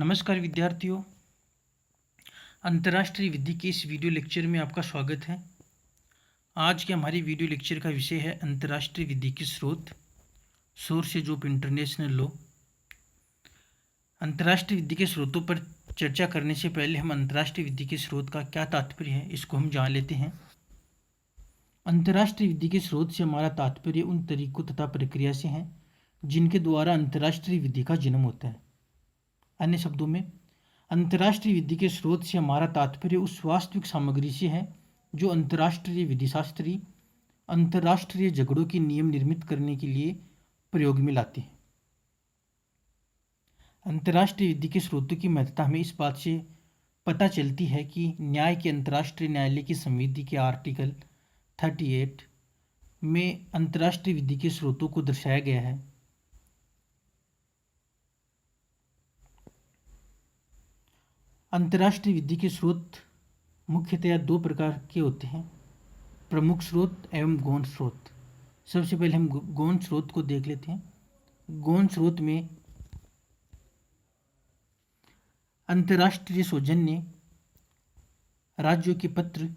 नमस्कार विद्यार्थियों। अंतर्राष्ट्रीय विधि के इस वीडियो लेक्चर में आपका स्वागत है। आज के हमारी वीडियो लेक्चर का विषय है अंतर्राष्ट्रीय विधि के स्रोत, सोर्सेज ऑफ इंटरनेशनल लॉ। अंतर्राष्ट्रीय विधि के स्रोतों पर चर्चा करने से पहले हम अंतर्राष्ट्रीय विधि के स्रोत का क्या तात्पर्य है इसको हम जान लेते हैं। अंतर्राष्ट्रीय विधि के स्रोत से हमारा तात्पर्य उन तरीकों तथा प्रक्रिया से है जिनके द्वारा अंतर्राष्ट्रीय विधि का जन्म होता है। अन्य शब्दों में, अंतर्राष्ट्रीय विधि के स्रोत से हमारा तात्पर्य उस वास्तविक सामग्री से है जो अंतर्राष्ट्रीय विधिशास्त्री अंतर्राष्ट्रीय झगड़ों के नियम निर्मित करने के लिए प्रयोग में लाते हैं। अंतर्राष्ट्रीय विधि के स्रोतों की महत्ता हमें इस बात से पता चलती है कि न्याय के अंतर्राष्ट्रीय न्यायालय की संविधि के आर्टिकल 38 में अंतर्राष्ट्रीय विधि के स्रोतों को दर्शाया गया है। अंतर्राष्ट्रीय विधि के स्रोत मुख्यतया दो प्रकार के होते हैं, प्रमुख स्रोत एवं गौण स्रोत। सबसे पहले हम गौण स्रोत को देख लेते हैं। गौण स्रोत में अंतर्राष्ट्रीय सौजन्य, राज्यों के पत्र,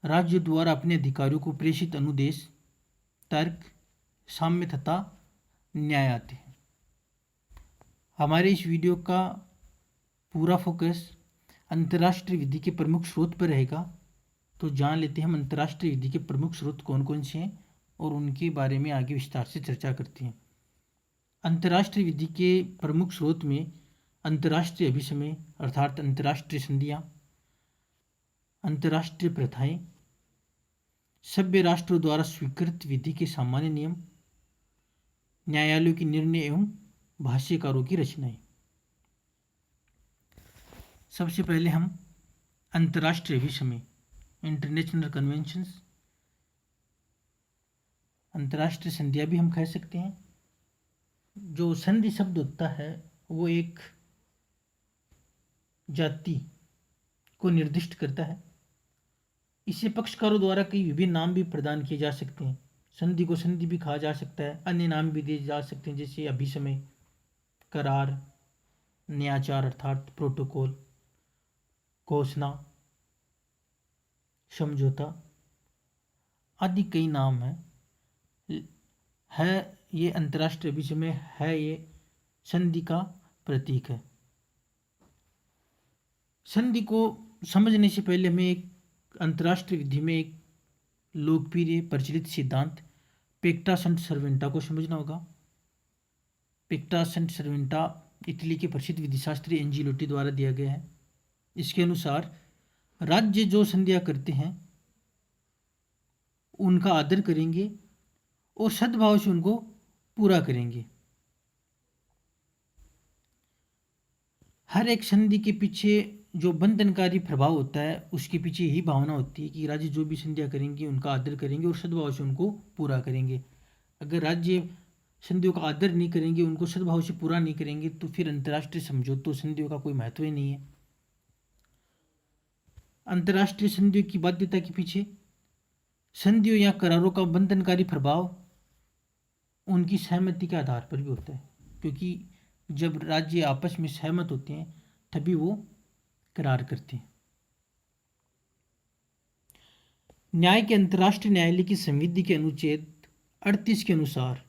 राज्यों द्वारा अपने अधिकारियों को प्रेषित अनुदेश, तर्क, साम्य तथा न्याय आते हैं। हमारे इस वीडियो का पूरा फोकस अंतर्राष्ट्रीय विधि के प्रमुख स्रोत पर रहेगा। तो जान लेते हैं हम अंतर्राष्ट्रीय विधि के प्रमुख स्रोत कौन कौन से हैं और उनके बारे में आगे विस्तार से चर्चा करते हैं। अंतर्राष्ट्रीय विधि के प्रमुख स्रोत में अंतर्राष्ट्रीय अभिसमय अर्थात अंतर्राष्ट्रीय संधियाँ, अंतर्राष्ट्रीय प्रथाएं, सभ्य राष्ट्रों द्वारा स्वीकृत विधि के सामान्य नियम, न्यायालयों की निर्णय एवं भाष्यकारों की रचनाएं। सबसे पहले हम अंतर्राष्ट्रीय अभिसमय, इंटरनेशनल कन्वेंशंस, अंतर्राष्ट्रीय संधियाँ भी हम कह सकते हैं। जो संधि शब्द होता है वो एक जाति को निर्दिष्ट करता है। इसे पक्षकारों द्वारा कई विभिन्न नाम भी प्रदान किए जा सकते हैं। संधि को संधि भी कहा जा सकता है, अन्य नाम भी दिए जा सकते हैं जैसे अभिसमय, करार, न्याचार अर्थात प्रोटोकॉल, घोषणा, समझौता आदि कई नाम है ये अंतर्राष्ट्रीय अभिसमय है, ये संधि का प्रतीक है। संधि को समझने से पहले हमें एक अंतर्राष्ट्रीय विधि में एक लोकप्रिय प्रचलित सिद्धांत पेक्टा संट सर्वेंटा को समझना होगा। पेक्टा संट सर्वेंटा इटली के प्रसिद्ध विधिशास्त्री एंजिलोटी द्वारा दिया गया है। इसके अनुसार राज्य जो संधियाँ करते हैं उनका आदर करेंगे और सद्भाव से उनको पूरा करेंगे। हर एक संधि के पीछे जो बंधनकारी प्रभाव होता है उसके पीछे यही भावना होती है कि राज्य जो भी संधियाँ करेंगे उनका आदर करेंगे और सद्भाव से उनको पूरा करेंगे। अगर राज्य संधियों का आदर नहीं करेंगे, उनको सद्भाव से पूरा नहीं करेंगे तो फिर अंतर्राष्ट्रीय समझौतों संधियों का कोई महत्व ही नहीं है। अंतर्राष्ट्रीय संधियों की बाध्यता के पीछे संधियों या करारों का बंधनकारी प्रभाव उनकी सहमति के आधार पर भी होता है, क्योंकि जब राज्य आपस में सहमत होते हैं तभी वो करार करते हैं। न्याय के अंतर्राष्ट्रीय न्यायालय की संविधि के अनुच्छेद 38 के अनुसार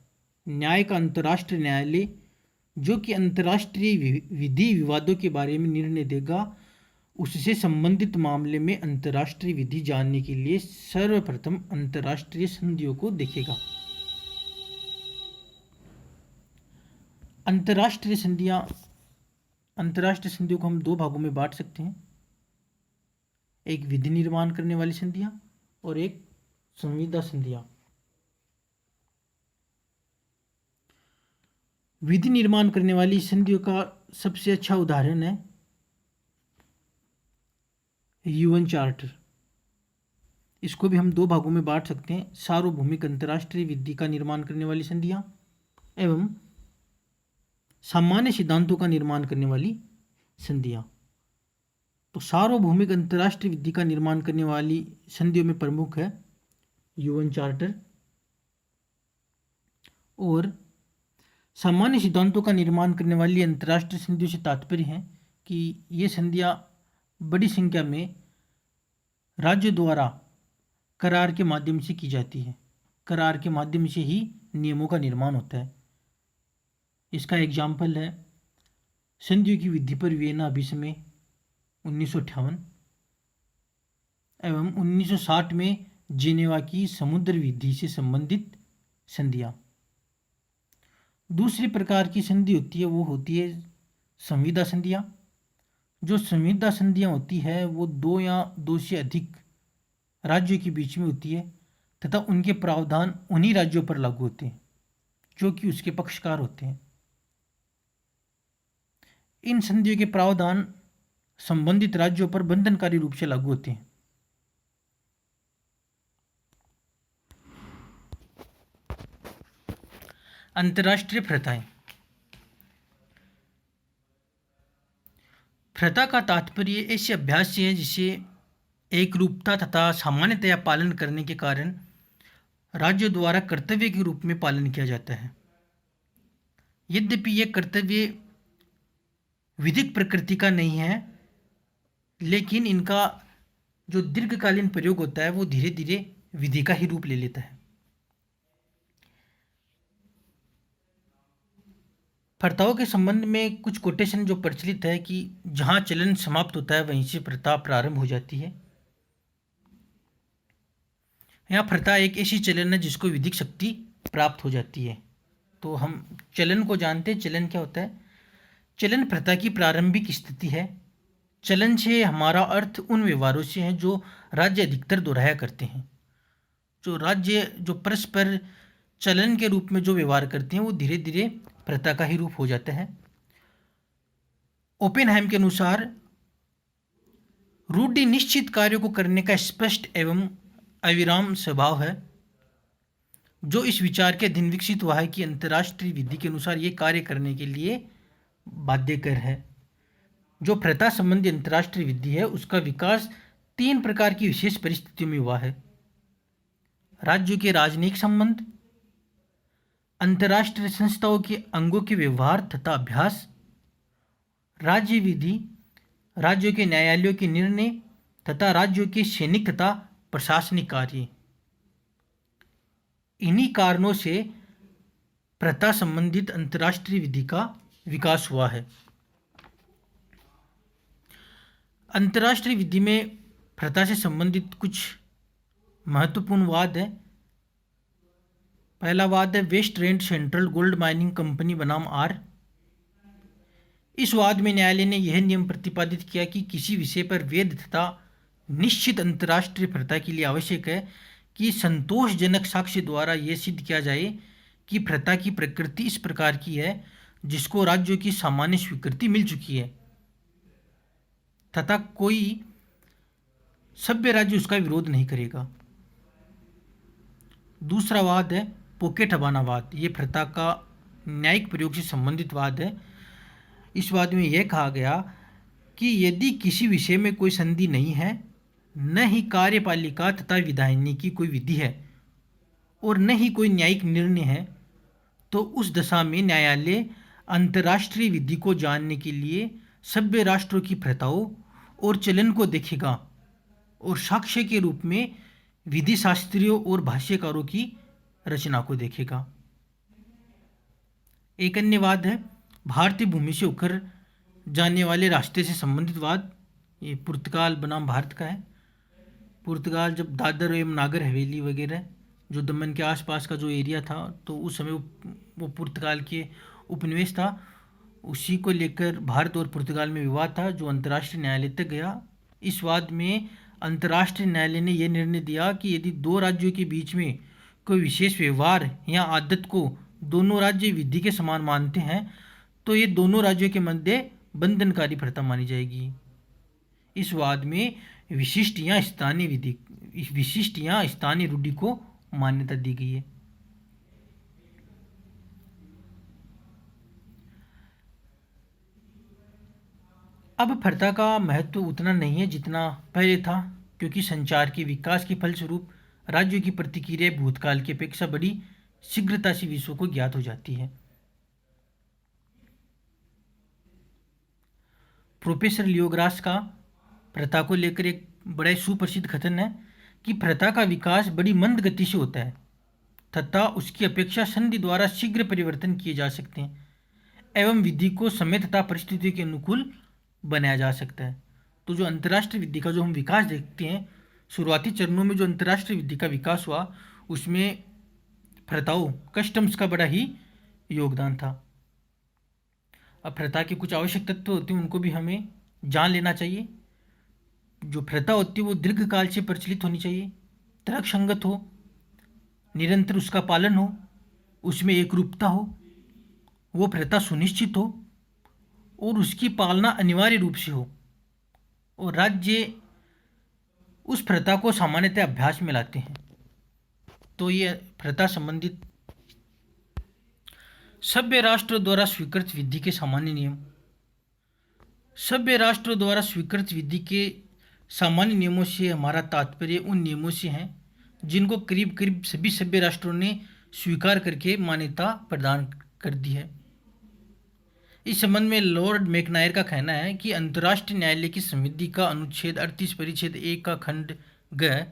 न्याय का अंतर्राष्ट्रीय न्यायालय जो कि अंतर्राष्ट्रीय विधि विवादों के बारे में निर्णय देगा, उससे संबंधित मामले में अंतर्राष्ट्रीय विधि जानने के लिए सर्वप्रथम अंतर्राष्ट्रीय संधियों को देखेगा। अंतर्राष्ट्रीय संधियों को हम दो भागों में बांट सकते हैं, एक विधि निर्माण करने वाली संधियां और एक संविदा संधियां। विधि निर्माण करने वाली संधियों का सबसे अच्छा उदाहरण है यूएन चार्टर। इसको भी हम दो भागों में बांट सकते हैं, सार्वभौमिक अंतर्राष्ट्रीय विधि का निर्माण करने वाली संधियां एवं सामान्य सिद्धांतों का निर्माण करने वाली संधियां। तो सार्वभौमिक अंतर्राष्ट्रीय विधि का निर्माण करने वाली संधियों में प्रमुख है यूएन चार्टर और सामान्य सिद्धांतों का निर्माण करने वाली अंतर्राष्ट्रीय संधियों से तात्पर्य है कि ये संधियाँ बड़ी संख्या में राज्यों द्वारा करार के माध्यम से की जाती है। करार के माध्यम से ही नियमों का निर्माण होता है। इसका एग्जाम्पल है संधियों की विधि पर वियना अभिसमय 1958 एवं 1960 में जिनेवा की समुद्र विधि से संबंधित संधियाँ। दूसरी प्रकार की संधि होती है वो होती है संविदा संधियाँ। जो संविदा संधियाँ होती है वो दो या दो से अधिक राज्यों के बीच में होती है तथा उनके प्रावधान उन्हीं राज्यों पर लागू होते हैं जो कि उसके पक्षकार होते हैं। इन संधियों के प्रावधान संबंधित राज्यों पर बंधनकारी रूप से लागू होते हैं। अंतर्राष्ट्रीय प्रथाएं। प्रथा का तात्पर्य ऐसे अभ्यास से है जिसे एक रूपता तथा सामान्यतया पालन करने के कारण राज्यों द्वारा कर्तव्य के रूप में पालन किया जाता है। यद्यपि यह कर्तव्य विधिक प्रकृति का नहीं है, लेकिन इनका जो दीर्घकालीन प्रयोग होता है वो धीरे धीरे विधि का ही रूप ले लेता है। प्रथाओं के संबंध में कुछ कोटेशन जो प्रचलित है कि जहाँ चलन समाप्त होता है वहीं से प्रथा प्रारंभ हो जाती है। यहाँ प्रथा एक ऐसी चलन है जिसको विधिक शक्ति प्राप्त हो जाती है। तो हम चलन को जानते हैं। चलन क्या होता है? चलन प्रथा की प्रारंभिक स्थिति है। चलन से हमारा अर्थ उन व्यवहारों से है जो राज्य अधिकतर दोहराया करते हैं। जो राज्य जो परस्पर चलन के रूप में जो व्यवहार करते हैं वो धीरे धीरे प्रथा का ही रूप हो जाता है। ओपेनहाइम के अनुसार रूढ़ि निश्चित कार्यों को करने का स्पष्ट एवं अविराम स्वभाव है, जो इस विचार के अधीन विकसित हुआ है कि अंतर्राष्ट्रीय विधि के अनुसार ये कार्य करने के लिए बाध्यकर है। जो प्रथा संबंधी अंतर्राष्ट्रीय विधि है उसका विकास 3 प्रकार की विशेष परिस्थितियों में हुआ है। राज्यों के राजनयिक संबंध, अंतर्राष्ट्रीय संस्थाओं के अंगों के व्यवहार तथा अभ्यास, राज्य विधि, राज्यों के न्यायालयों के निर्णय तथा राज्यों के सैनिक तथा प्रशासनिक कार्य। इन्हीं कारणों से प्रथा संबंधित अंतर्राष्ट्रीय विधि का विकास हुआ है। अंतर्राष्ट्रीय विधि में प्रथा से संबंधित कुछ महत्वपूर्ण वाद है। पहला वाद है West Rand Central Gold Mining Company बनाम आर। इस वाद में न्यायालय ने यह नियम प्रतिपादित किया कि किसी विषय पर वैध तथा निश्चित अंतर्राष्ट्रीय प्रथा के लिए आवश्यक है कि संतोषजनक साक्ष्य द्वारा यह सिद्ध किया जाए कि प्रथा की प्रकृति इस प्रकार की है जिसको राज्यों की सामान्य स्वीकृति मिल चुकी है तथा कोई सभ्य राज्य उसका विरोध नहीं करेगा। दूसरा वाद है पॉकेट हवाना वाद। ये प्रथा का न्यायिक प्रयोग से संबंधित वाद है। इस वाद में यह कहा गया कि यदि किसी विषय में कोई संधि नहीं है, न ही कार्यपालिका तथा विधायनी की कोई विधि है और न ही कोई न्यायिक निर्णय है, तो उस दशा में न्यायालय अंतर्राष्ट्रीय विधि को जानने के लिए सभ्य राष्ट्रों की प्रथाओं और चलन को देखेगा और साक्ष्य के रूप में विधि शास्त्रियों और भाष्यकारों की रचना को देखेगा। एक अन्य वाद है भारतीय भूमि से होकर जाने वाले रास्ते से संबंधित वाद। ये पुर्तगाल बनाम भारत का है। पुर्तगाल जब दादर एवं नागर हवेली वगैरह जो दमन के आसपास का जो एरिया था, तो उस समय वो पुर्तगाल के उपनिवेश था। उसी को लेकर भारत और पुर्तगाल में विवाद था जो अंतर्राष्ट्रीय न्यायालय तक गया। इस वाद में अंतर्राष्ट्रीय न्यायालय ने यह निर्णय दिया कि यदि दो राज्यों के बीच में कोई विशेष व्यवहार या आदत को दोनों राज्य विधि के समान मानते हैं तो ये दोनों राज्यों के मध्य बंधनकारी प्रथा मानी जाएगी। इस वाद में विशिष्ट या स्थानीय रूढ़ि को मान्यता दी गई है। अब प्रथा का महत्व उतना नहीं है जितना पहले था, क्योंकि संचार के विकास के फलस्वरूप राज्यों की प्रतिक्रिया भूतकाल की अपेक्षा बड़ी शीघ्रता से विश्व को ज्ञात हो जाती है। प्रोफेसर लियोग्रास का प्रथा को लेकर एक बड़ा ही सुप्रसिद्ध कथन है कि प्रथा का विकास बड़ी मंद गति से होता है तथा उसकी अपेक्षा संधि द्वारा शीघ्र परिवर्तन किए जा सकते हैं एवं विधि को समय तथा परिस्थितियों के अनुकूल बनाया जा सकता है। तो जो अंतर्राष्ट्रीय विधि का जो हम विकास देखते हैं, शुरुआती चरणों में जो अंतर्राष्ट्रीय विधि का विकास हुआ उसमें प्रथाओं कस्टम्स का बड़ा ही योगदान था। अब प्रथा के कुछ आवश्यक तत्व होते हैं, उनको भी हमें जान लेना चाहिए। जो प्रथा होती है वो दीर्घकाल से प्रचलित होनी चाहिए, तर्कसंगत हो, निरंतर उसका पालन हो, उसमें एकरूपता हो, वो प्रथा सुनिश्चित हो और उसकी पालना अनिवार्य रूप से हो, और राज्य उस प्रथा को सामान्यतः अभ्यास में लाते हैं। तो ये प्रथा संबंधित सभ्य राष्ट्र द्वारा स्वीकृत विधि के सामान्य नियम। सभ्य राष्ट्र द्वारा स्वीकृत विधि के सामान्य नियमों से हमारा तात्पर्य उन नियमों से हैं जिनको करीब करीब सभी सभ्य राष्ट्रों ने स्वीकार करके मान्यता प्रदान कर दी है। इस संबंध में लॉर्ड मैकनायर का कहना है कि अंतर्राष्ट्रीय न्यायालय की संविधि का अनुच्छेद 38 परिच्छेद 1 का खंड ग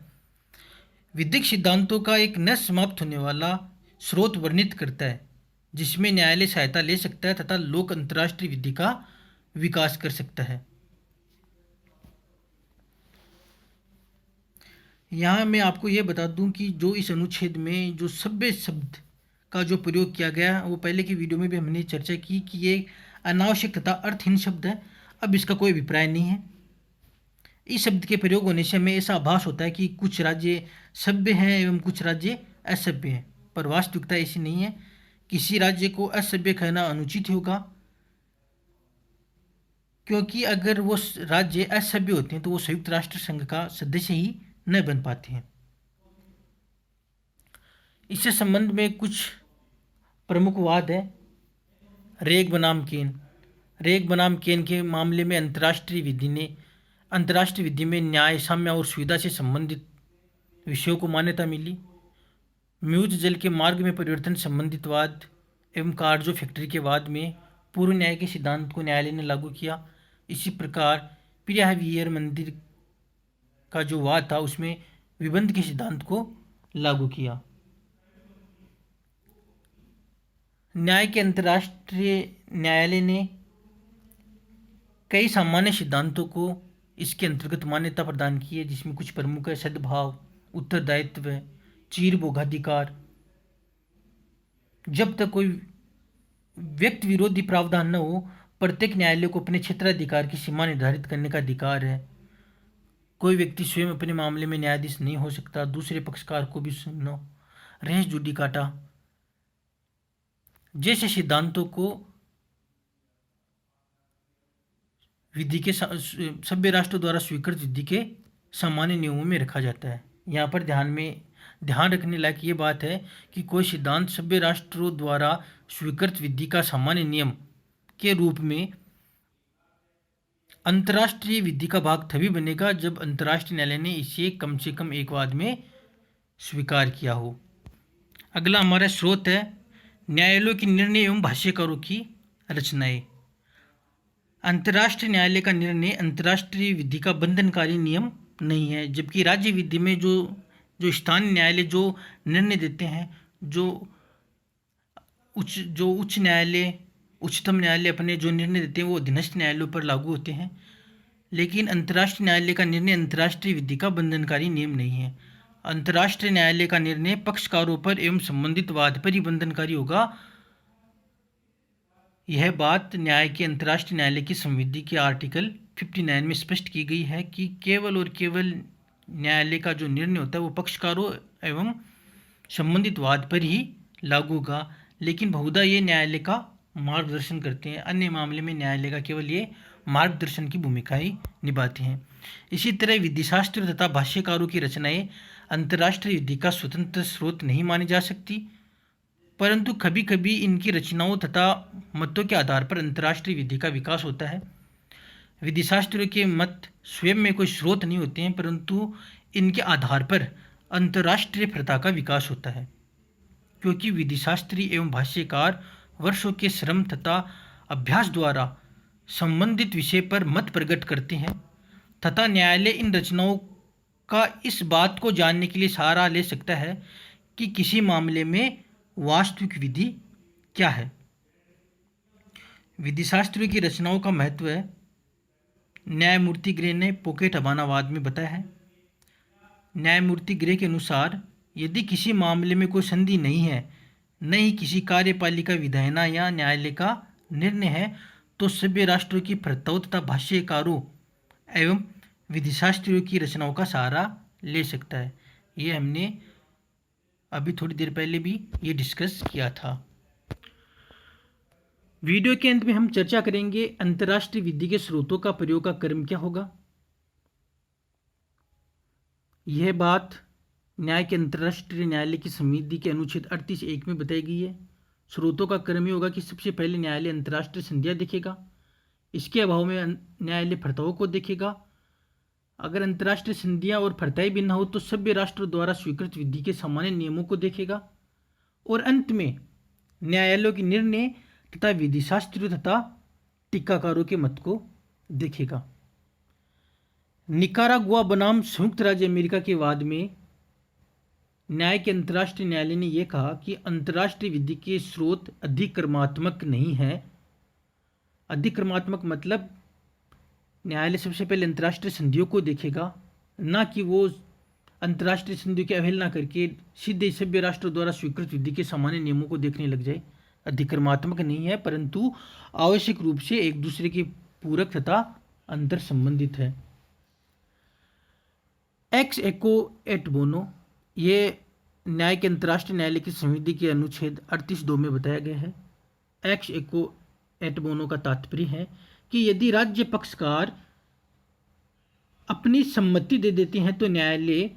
विधिक सिद्धांतों का एक न समाप्त होने वाला स्रोत वर्णित करता है जिसमें न्यायालय सहायता ले सकता है तथा लोक अंतर्राष्ट्रीय विधि का विकास कर सकता है। यहाँ मैं आपको ये बता दूं कि जो इस अनुच्छेद में जो सभ्य शब्द का जो प्रयोग किया गया वो पहले की वीडियो में भी हमने चर्चा की कि ये अनावश्यक तथा अर्थहीन शब्द है। अब इसका कोई अभिप्राय नहीं है। इस शब्द के प्रयोग होने से हमें ऐसा आभास होता है कि कुछ राज्य सभ्य हैं एवं कुछ राज्य असभ्य हैं, पर वास्तविकता ऐसी नहीं है। किसी राज्य को असभ्य कहना अनुचित होगा, क्योंकि अगर वो राज्य असभ्य होते हैं तो वो संयुक्त राष्ट्र संघ का सदस्य ही न बन पाते हैं। इससे संबंध में कुछ प्रमुख वाद है। रेग बनाम केन। रेग बनाम केन के मामले में अंतर्राष्ट्रीय विधि में न्याय, साम्य और सुविधा से संबंधित विषयों को मान्यता मिली। म्यूज जल के मार्ग में परिवर्तन संबंधित वाद एवं कार्जो फैक्ट्री के वाद में पूर्व न्याय के सिद्धांत को न्यायालय ने लागू किया। इसी प्रकार प्रियावियर मंदिर का जो वाद था उसमें विबंध के सिद्धांत को लागू किया। न्याय के अंतर्राष्ट्रीय न्यायालय ने कई सामान्य सिद्धांतों को इसके अंतर्गत मान्यता प्रदान की है, जिसमें कुछ प्रमुख है सद्भाव, उत्तरदायित्व, चीर भोगाधिकार। जब तक कोई व्यक्ति विरोधी प्रावधान न हो, प्रत्येक न्यायालय को अपने क्षेत्राधिकार की सीमा निर्धारित करने का अधिकार है। कोई व्यक्ति स्वयं अपने मामले में न्यायाधीश नहीं हो सकता, दूसरे पक्षकार को भी सुनना। रेस जुडिकाटा जैसे सिद्धांतों को विधि के सभ्य राष्ट्रों द्वारा स्वीकृत विधि के सामान्य नियमों में रखा जाता है। यहाँ पर ध्यान रखने लायक ये बात है कि कोई सिद्धांत सभ्य राष्ट्रों द्वारा स्वीकृत विधि का सामान्य नियम के रूप में अंतर्राष्ट्रीय विधि का भाग तभी बनेगा जब अंतर्राष्ट्रीय न्यायालय ने इसे कम से कम एक वाद में स्वीकार किया हो। अगला हमारा स्रोत है न्यायालयों की निर्णय एवं भाष्यकारों की रचनाएं। अंतर्राष्ट्रीय न्यायालय का निर्णय अंतर्राष्ट्रीय विधि का बंधनकारी नियम नहीं है, जबकि राज्य विधि में जो स्थानीय न्यायालय जो निर्णय देते हैं, जो उच्च न्यायालय, उच्चतम न्यायालय अपने जो निर्णय देते हैं वो अधीनस्थ न्यायालयों पर लागू होते हैं। लेकिन अंतर्राष्ट्रीय न्यायालय का निर्णय अंतर्राष्ट्रीय विधि का बंधनकारी नियम नहीं है। अंतर्राष्ट्रीय न्यायालय का निर्णय पक्षकारों पर एवं संबंधित वाद पर ही बंधनकारी होगा। यह बात न्याय के अंतर्राष्ट्रीय न्यायालय की संविधि के आर्टिकल 59 में स्पष्ट की गई है कि केवल और केवल न्यायालय का जो निर्णय होता है वो पक्षकारों एवं संबंधित वाद पर ही लागू होगा। लेकिन बहुधा ये न्यायालय का मार्गदर्शन करते हैं, अन्य मामले में न्यायालय का केवल ये मार्गदर्शन की भूमिका ही निभाते हैं। इसी तरह विधिशास्त्र तथा भाष्यकारों की रचनाएं अंतर्राष्ट्रीय विधि का स्वतंत्र स्रोत नहीं मानी जा सकती, परंतु कभी कभी इनकी रचनाओं तथा मतों के आधार पर अंतर्राष्ट्रीय विधि का विकास होता है। विधिशास्त्रियों के मत स्वयं में कोई स्रोत नहीं होते हैं, परंतु इनके आधार पर अंतर्राष्ट्रीय प्रथा का विकास होता है, क्योंकि विधिशास्त्री एवं भाष्यकार वर्षों के श्रम तथा अभ्यास द्वारा संबंधित विषय पर मत प्रकट करते हैं तथा न्यायालय इन रचनाओं का इस बात को जानने के लिए सहारा ले सकता है कि किसी मामले में वास्तविक विधि क्या है। विधिशास्त्रियों की रचनाओं का महत्व है। न्यायमूर्ति ग्रे ने पॉकेट हवानावाद में बताया है। न्यायमूर्ति ग्रे के अनुसार यदि किसी मामले में कोई संधि नहीं है, न ही किसी कार्यपालिका विधायना या न्यायालय का निर्णय है, तो सभ्य राष्ट्रों की प्रथाओं तथा भाष्यकारों एवं विधिशास्त्रियों की रचनाओं का सहारा ले सकता है। ये हमने अभी थोड़ी देर पहले भी ये डिस्कस किया था। वीडियो के अंत में हम चर्चा करेंगे अंतर्राष्ट्रीय विधि के स्रोतों का प्रयोग का क्रम क्या होगा। यह बात न्याय के अंतर्राष्ट्रीय न्यायालय की संविधि के अनुच्छेद 38(1) में बताई गई है। स्रोतों का क्रम ये होगा कि सबसे पहले न्यायालय अंतर्राष्ट्रीय संधियाँ देखेगा, इसके अभाव में न्यायालय प्रथाओं को देखेगा। अगर अंतर्राष्ट्रीय संधियाँ और प्रथाएं भी न हो तो सभ्य राष्ट्रों द्वारा स्वीकृत विधि के सामान्य नियमों को देखेगा और अंत में न्यायालयों के निर्णय तथा विधिशास्त्रियों तथा टीकाकारों के मत को देखेगा। निकारागुआ बनाम संयुक्त राज्य अमेरिका के वाद में न्याय के अंतर्राष्ट्रीय न्यायालय ने यह कहा कि अंतर्राष्ट्रीय विधि के स्रोत अधिक्रमात्मक नहीं है। अधिक्रमात्मक मतलब न्यायालय सबसे पहले अंतर्राष्ट्रीय संधियों को देखेगा, ना कि वो अंतर्राष्ट्रीय संधियों की अवहेलना करके सीधे सभ्य राष्ट्रों द्वारा स्वीकृत विधि के सामान्य नियमों को देखने लग जाए। अधिक्रमात्मक नहीं है, परंतु आवश्यक रूप से एक दूसरे के पूरक तथा अंतर संबंधित है। एक्स एको एट बोनो, ये न्याय के अंतर्राष्ट्रीय न्यायालय की संविधि के अनुच्छेद 38(2) में बताया गया है। एक्स एको एट बोनो का तात्पर्य है कि यदि राज्य पक्षकार अपनी सम्मति दे देते हैं तो न्यायालय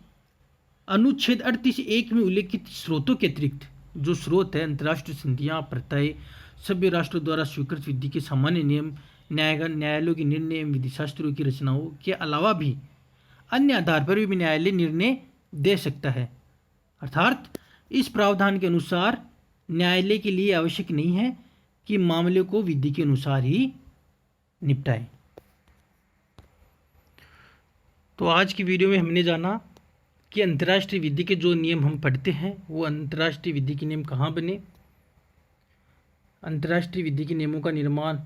अनुच्छेद 38(1) में उल्लेखित स्रोतों के अतिरिक्त, जो स्रोत है अंतर्राष्ट्रीय संधियाँ, प्रथाएं, सभ्य राष्ट्रों द्वारा स्वीकृत विधि के सामान्य नियम, न्यायालयों के निर्णय एवं विधिशास्त्रियों की रचनाओं के अलावा भी अन्य आधार पर भी न्यायालय निर्णय दे सकता है। अर्थात इस प्रावधान के अनुसार न्यायालय के लिए आवश्यक नहीं है कि मामले को विधि के अनुसार ही निपटाए। तो आज की वीडियो में हमने जाना कि अंतर्राष्ट्रीय विधि के जो नियम हम पढ़ते हैं वो अंतर्राष्ट्रीय विधि के नियम कहाँ बने, अंतर्राष्ट्रीय विधि के नियमों का निर्माण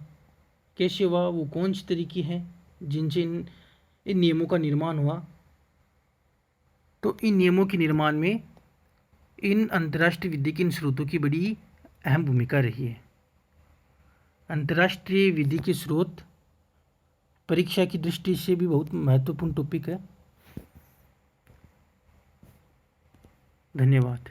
कैसे हुआ, वो कौन सी तरीके हैं जिनसे इन नियमों का निर्माण हुआ। तो इन नियमों के निर्माण में इन अंतर्राष्ट्रीय विधि के इन स्रोतों की बड़ी अहम भूमिका रही है। अंतर्राष्ट्रीय विधि के स्रोत परीक्षा की दृष्टि से भी बहुत महत्वपूर्ण टॉपिक है। धन्यवाद।